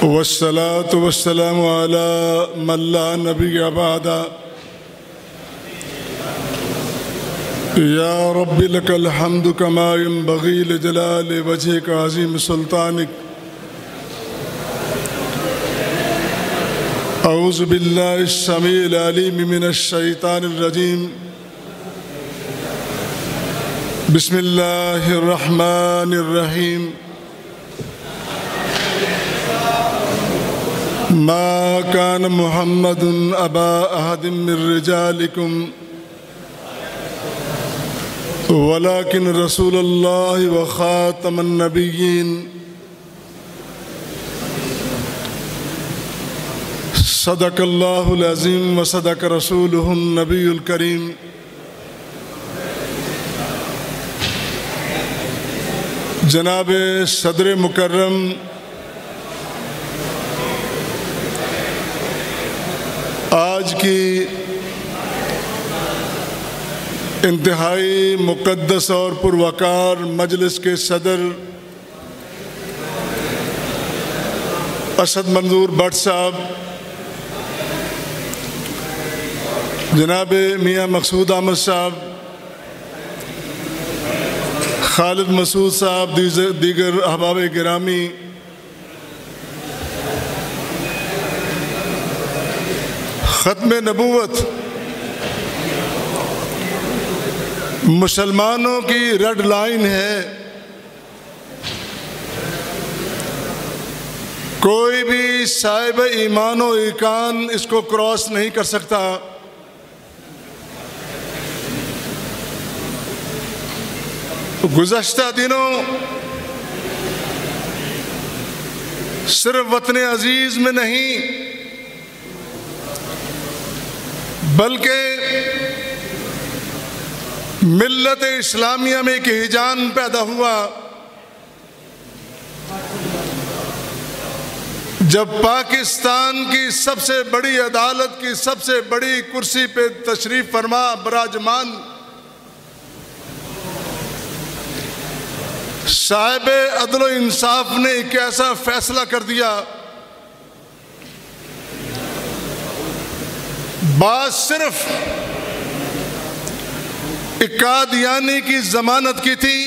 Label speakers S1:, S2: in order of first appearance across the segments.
S1: والصلاة والسلام على من لا نبي بعد يا رب لك الحمد كما ينبغي لجلال وجهك عظيم سلطانك. أعوذ بالله السميع العليم من الشيطان الرجيم. بسم الله الرحمن الرحيم. ما كان محمد أبا أحد من رجالكم ولكن رسول الله وخاتم النبيين. صدق الله العظيم وصدق رسوله النبي الكريم. جناب صدر مکرم، آج کی انتہائی مقدس اور پروقار مجلس کے صدر اسد منظور بٹ صاحب، جناب میاں مقصود احمد صاحب، خالد مسعود صاحب، دیگر احباب گرامی، ختم نبوت مسلمانوں کی ریڈ لائن ہے. کوئی بھی صاحب ایمان و ایقان اس کو کراس نہیں کر سکتا. گزشتہ دنوں صرف وطن عزیز میں نہیں بلکہ ملت اسلامیہ میں ایک ہیجان پیدا ہوا جب پاکستان کی سب سے بڑی عدالت کی سب سے بڑی کرسی پہ تشریف فرما براجمان صاحب عدل و انصاف نے ایک ایسا فیصلہ کر دیا، بات صرف قادیانی کی ضمانت کی تھی،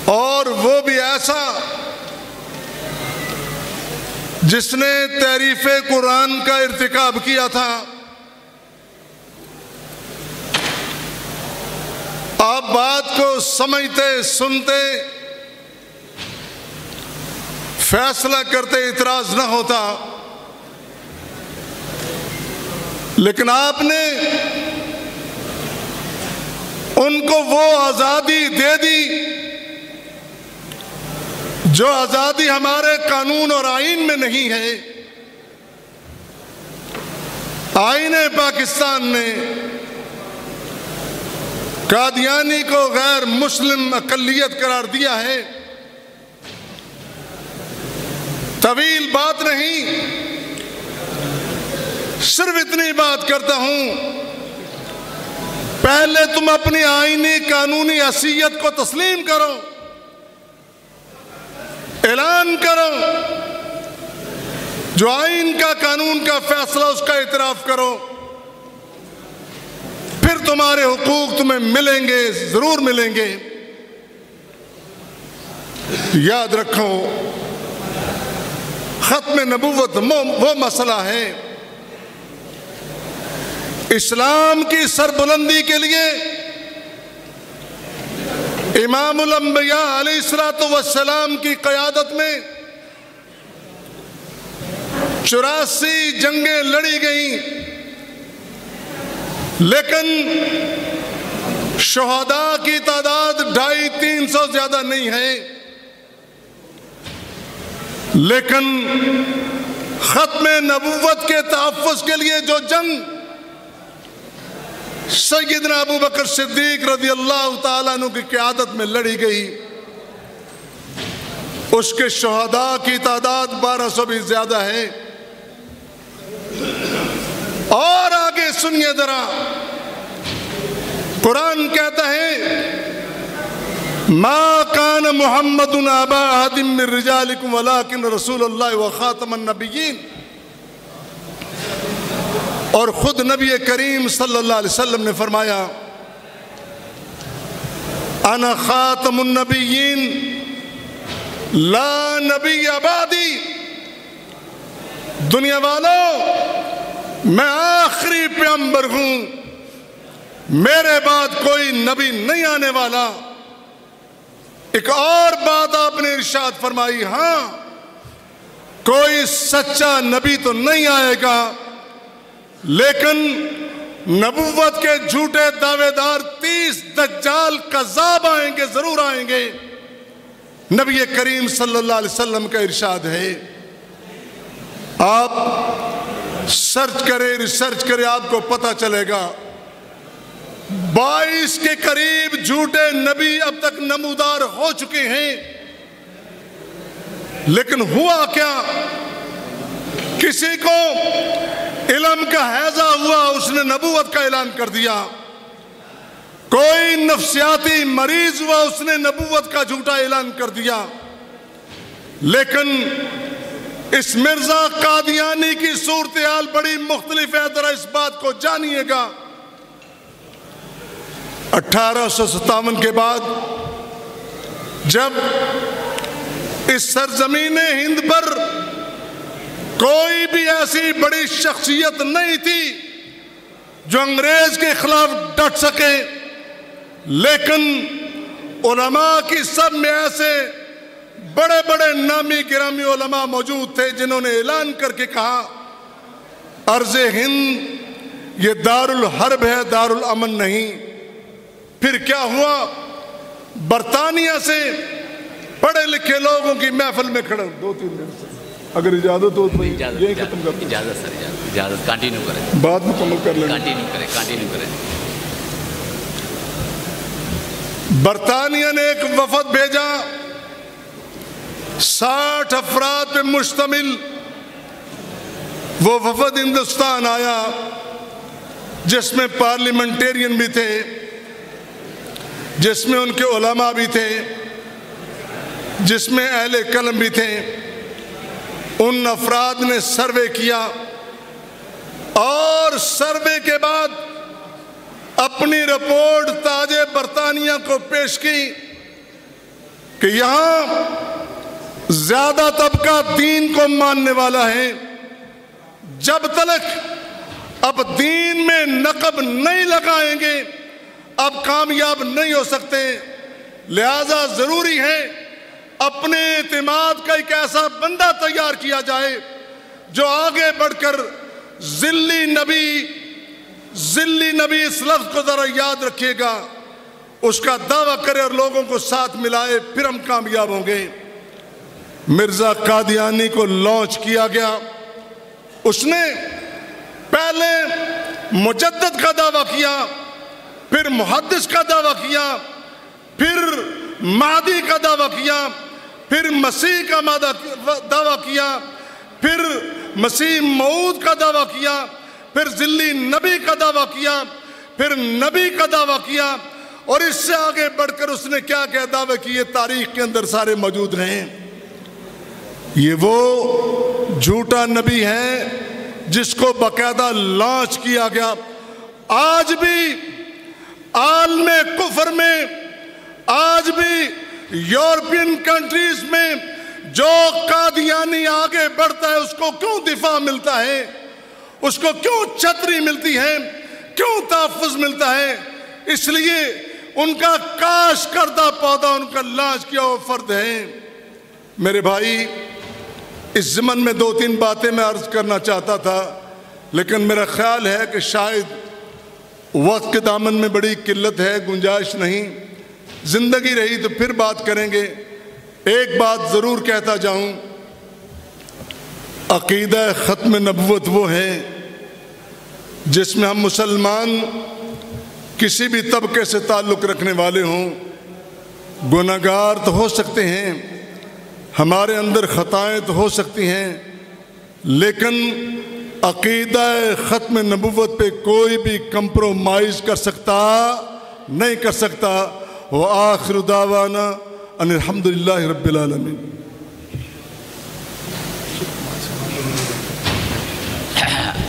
S1: اور وہ بھی ایسا جس نے تحریف قرآن کا ارتکاب کیا تھا. آپ بات کو سمجھتے، سنتے، فیصلہ کرتے اعتراض نہ ہوتا، لیکن آپ نے ان کو وہ آزادی دے دی جو آزادی ہمارے قانون اور آئین میں نہیں ہے. آئین پاکستان نے قادیانی کو غیر مسلم اقلیت قرار دیا ہے. طویل بات نہیں، صرف اتنی بات کرتا ہوں، پہلے تم اپنی آئینی قانونی حیثیت کو تسلیم کرو، اعلان کرو، جو آئین کا قانون کا فیصلہ اس کا اعتراف کرو، پھر تمہارے حقوق تمہیں ملیں گے، ضرور ملیں گے. یاد رکھو، ختم نبوت وہ مسئلہ ہے اسلام کی سربلندی کے لیے امام الانبیاء علیہ السلام کی قیادت میں 84 جنگیں لڑی گئیں، لیکن شہداء کی تعداد 250-300 زیادہ نہیں ہے. لیکن ختم نبوت کے تحفظ کے لیے جو جنگ سیدنا ابو بکر صدیق رضی اللہ تعالیٰ عنہ کی قیادت میں لڑی گئی، اس کے شہداء کی تعداد 1200 بھی زیادہ ہے. اور آگے سنیے ذرا، قرآن کہتا ہے ما کان محمد ابا احد من رجالکم ولکن رسول اللہ وخاتم النبیین. اور خود نبی کریم صلی اللہ علیہ وسلم نے فرمایا انا خاتم النبیین لا نبی بعدی. دنیا والوں، میں آخری پیغمبر ہوں، میرے بعد کوئی نبی نہیں آنے والا. ایک اور بات آپ نے ارشاد فرمائی، ہاں کوئی سچا نبی تو نہیں آئے گا، لیکن نبوت کے جھوٹے دعوے دار 30 دجال کذاب آئیں گے، ضرور آئیں گے. نبی کریم صلی اللہ علیہ وسلم کا ارشاد ہے. آپ سرچ کریں، ریسرچ کریں، آپ کو پتہ چلے گا 22 کے قریب جھوٹے نبی اب تک نمودار ہو چکے ہیں. لیکن ہوا کیا؟ کسی کو علم کا ہیضہ ہوا، اس نے نبوت کا اعلان کر دیا. کوئی نفسیاتی مریض ہوا، اس نے نبوت کا جھوٹا اعلان کر دیا. لیکن اس مرزا قادیانی کی صورتحال بڑی مختلف ہے. ذرا اس بات کو جانیے گا. 1857 کے بعد جب اس سرزمین ہند پر کوئی بھی ایسی بڑی شخصیت نہیں تھی جو انگریز کے خلاف ڈٹ سکے، لیکن علماء کی سب میں ایسے بڑے بڑے نامی گرامی علماء موجود تھے جنہوں نے اعلان کر کے کہا ارض ہند یہ دار الحرب ہے، دار الامن نہیں. پھر کیا ہوا؟ برطانیہ سے پڑھے لکھے لوگوں کی محفل میں کھڑا 2-3 منٹ سے اگر اجازت ہو تو یہی ختم کرتے ہیں.
S2: اجازت سر، اجازت کنٹینیو کریں،
S1: بات مکمل کر لیں.
S2: کنٹینیو کریں.
S1: برطانیہ نے ایک وفد بھیجا 60 افراد پہ مشتمل. وہ وفد ہندوستان آیا جس میں پارلیمنٹیرین بھی تھے، جس میں ان کے علماء بھی تھے، جس میں اہل قلم بھی تھے. ان افراد نے سروے کیا اور سروے کے بعد اپنی رپورٹ تاج برطانیہ کو پیش کی کہ یہاں زیادہ طبقہ دین کو ماننے والا ہے. جب تک اب دین میں نقب نہیں لگائیں گے اب کامیاب نہیں ہو سکتے. لہذا ضروری ہے اپنے اعتماد کا ایک ایسا بندہ تیار کیا جائے جو آگے بڑھ کر ذلی نبی اس لفظ کو ذرا یاد رکھیے گا، اس کا دعویٰ کرے اور لوگوں کو ساتھ ملائے، پھر ہم کامیاب ہوں گے. مرزا قادیانی کو لانچ کیا گیا. اس نے پہلے مجدد کا دعویٰ کیا، پھر محدث کا دعویٰ کیا، پھر مہدی کا دعویٰ کیا، پھر مسیح کا دعویٰ کیا، پھر مسیح موعود کا دعویٰ کیا، پھر ذلی نبی کا دعویٰ کیا، پھر نبی کا دعویٰ کیا، اور اس سے آگے بڑھ کر اس نے کیا کیا دعوے کیے تاریخ کے اندر سارے موجود رہے. یہ وہ جھوٹا نبی ہے جس کو باقاعدہ لانچ کیا گیا. آج بھی عالم کفر میں، آج بھی یورپین کنٹریز میں جو قادیانی آگے بڑھتا ہے اس کو کیوں دفاع ملتا ہے، اس کو کیوں چھتری ملتی ہے، کیوں تحفظ ملتا ہے؟ اس لیے ان کا کاش کردہ پودا ان کا لانچ کیا ہوا فرد ہے. میرے بھائی، اس ضمن میں 2-3 باتیں میں عرض کرنا چاہتا تھا، لیکن میرا خیال ہے کہ شاید وقت کے دامن میں بڑی قلت ہے، گنجائش نہیں. زندگی رہی تو پھر بات کریں گے. ایک بات ضرور کہتا جاؤں، عقیدہ ختم نبوت وہ ہے جس میں ہم مسلمان کسی بھی طبقے سے تعلق رکھنے والے ہوں، گناہگار تو ہو سکتے ہیں، ہمارے اندر خطائیں تو ہو سکتی ہیں، لیکن عقیدہ ختم نبوت پہ کوئی بھی کمپرومائز کر سکتا نہیں کر سکتا. وآخر دعوانا ان الحمدللہ رب العالمین.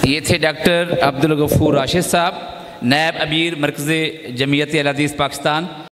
S2: یہ تھے ڈاکٹر عبدالغفور راشد صاحب، نائب امیر مرکز جمعیت اہل حدیث پاکستان.